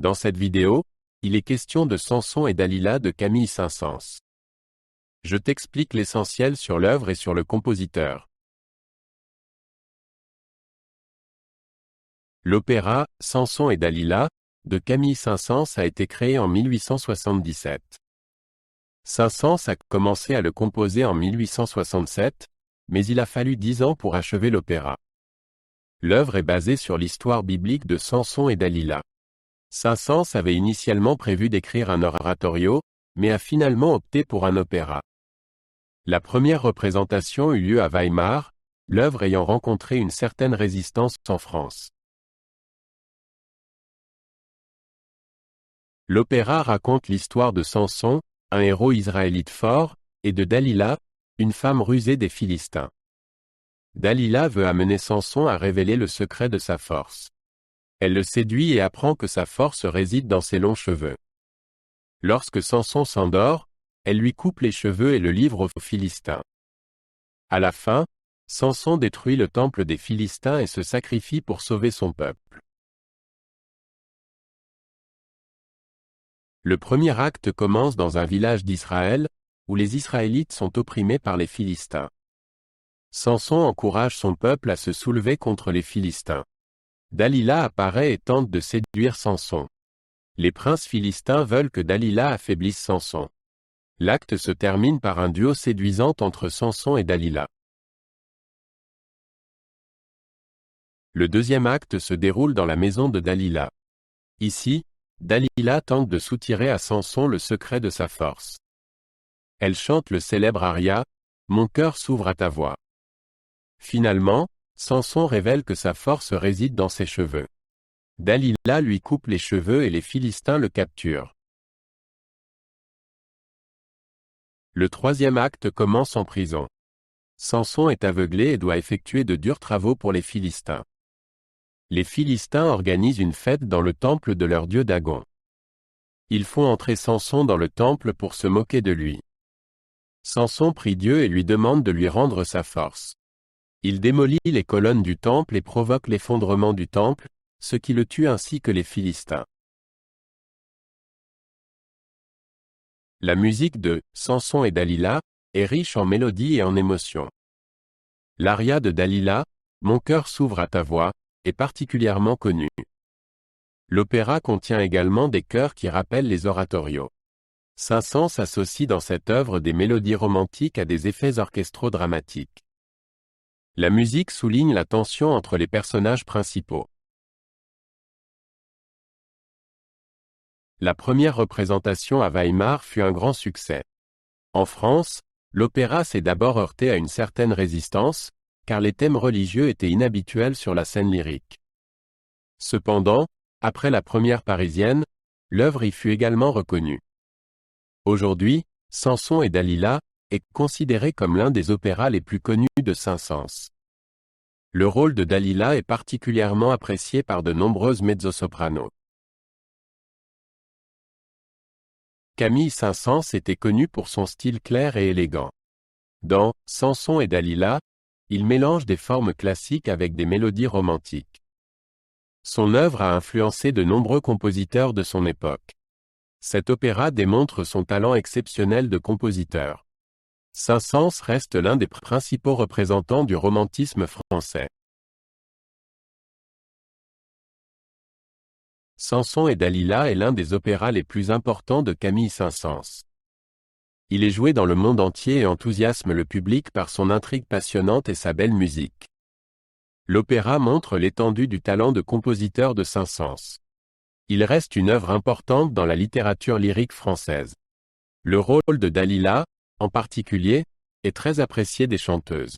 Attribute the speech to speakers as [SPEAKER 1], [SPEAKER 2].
[SPEAKER 1] Dans cette vidéo, il est question de Samson et Dalila de Camille Saint-Saëns. Je t'explique l'essentiel sur l'œuvre et sur le compositeur. L'opéra « Samson et Dalila » de Camille Saint-Saëns a été créé en 1877. Saint-Saëns a commencé à le composer en 1867, mais il a fallu 10 ans pour achever l'opéra. L'œuvre est basée sur l'histoire biblique de Samson et Dalila. Saint-Saëns avait initialement prévu d'écrire un oratorio, mais a finalement opté pour un opéra. La première représentation eut lieu à Weimar, l'œuvre ayant rencontré une certaine résistance en France. L'opéra raconte l'histoire de Samson, un héros israélite fort, et de Dalila, une femme rusée des Philistins. Dalila veut amener Samson à révéler le secret de sa force. Elle le séduit et apprend que sa force réside dans ses longs cheveux. Lorsque Samson s'endort, elle lui coupe les cheveux et le livre aux Philistins. À la fin, Samson détruit le temple des Philistins et se sacrifie pour sauver son peuple. Le premier acte commence dans un village d'Israël, où les Israélites sont opprimés par les Philistins. Samson encourage son peuple à se soulever contre les Philistins. Dalila apparaît et tente de séduire Samson. Les princes philistins veulent que Dalila affaiblisse Samson. L'acte se termine par un duo séduisant entre Samson et Dalila. Le deuxième acte se déroule dans la maison de Dalila. Ici, Dalila tente de soutirer à Samson le secret de sa force. Elle chante le célèbre aria « Mon cœur s'ouvre à ta voix ». Finalement, Samson révèle que sa force réside dans ses cheveux. Dalila lui coupe les cheveux et les Philistins le capturent. Le troisième acte commence en prison. Samson est aveuglé et doit effectuer de durs travaux pour les Philistins. Les Philistins organisent une fête dans le temple de leur dieu Dagon. Ils font entrer Samson dans le temple pour se moquer de lui. Samson prie Dieu et lui demande de lui rendre sa force. Il démolit les colonnes du temple et provoque l'effondrement du temple, ce qui le tue ainsi que les Philistins. La musique de « Samson et Dalila » est riche en mélodie et en émotion. L'aria de Dalila, « Mon cœur s'ouvre à ta voix », est particulièrement connue. L'opéra contient également des chœurs qui rappellent les oratorios. Saint-Saëns associe dans cette œuvre des mélodies romantiques à des effets orchestraux dramatiques. La musique souligne la tension entre les personnages principaux. La première représentation à Weimar fut un grand succès. En France, l'opéra s'est d'abord heurté à une certaine résistance, car les thèmes religieux étaient inhabituels sur la scène lyrique. Cependant, après la première parisienne, l'œuvre y fut également reconnue. Aujourd'hui, Samson et Dalila est considéré comme l'un des opéras les plus connus de Saint-Saëns. Le rôle de Dalila est particulièrement apprécié par de nombreuses mezzo-sopranos. Camille Saint-Saëns était connu pour son style clair et élégant. Dans « Samson et Dalila », il mélange des formes classiques avec des mélodies romantiques. Son œuvre a influencé de nombreux compositeurs de son époque. Cet opéra démontre son talent exceptionnel de compositeur. Saint-Saëns reste l'un des principaux représentants du romantisme français. Samson et Dalila est l'un des opéras les plus importants de Camille Saint-Saëns. Il est joué dans le monde entier et enthousiasme le public par son intrigue passionnante et sa belle musique. L'opéra montre l'étendue du talent de compositeur de Saint-Saëns. Il reste une œuvre importante dans la littérature lyrique française. Le rôle de Dalila, en particulier, est très apprécié des chanteuses.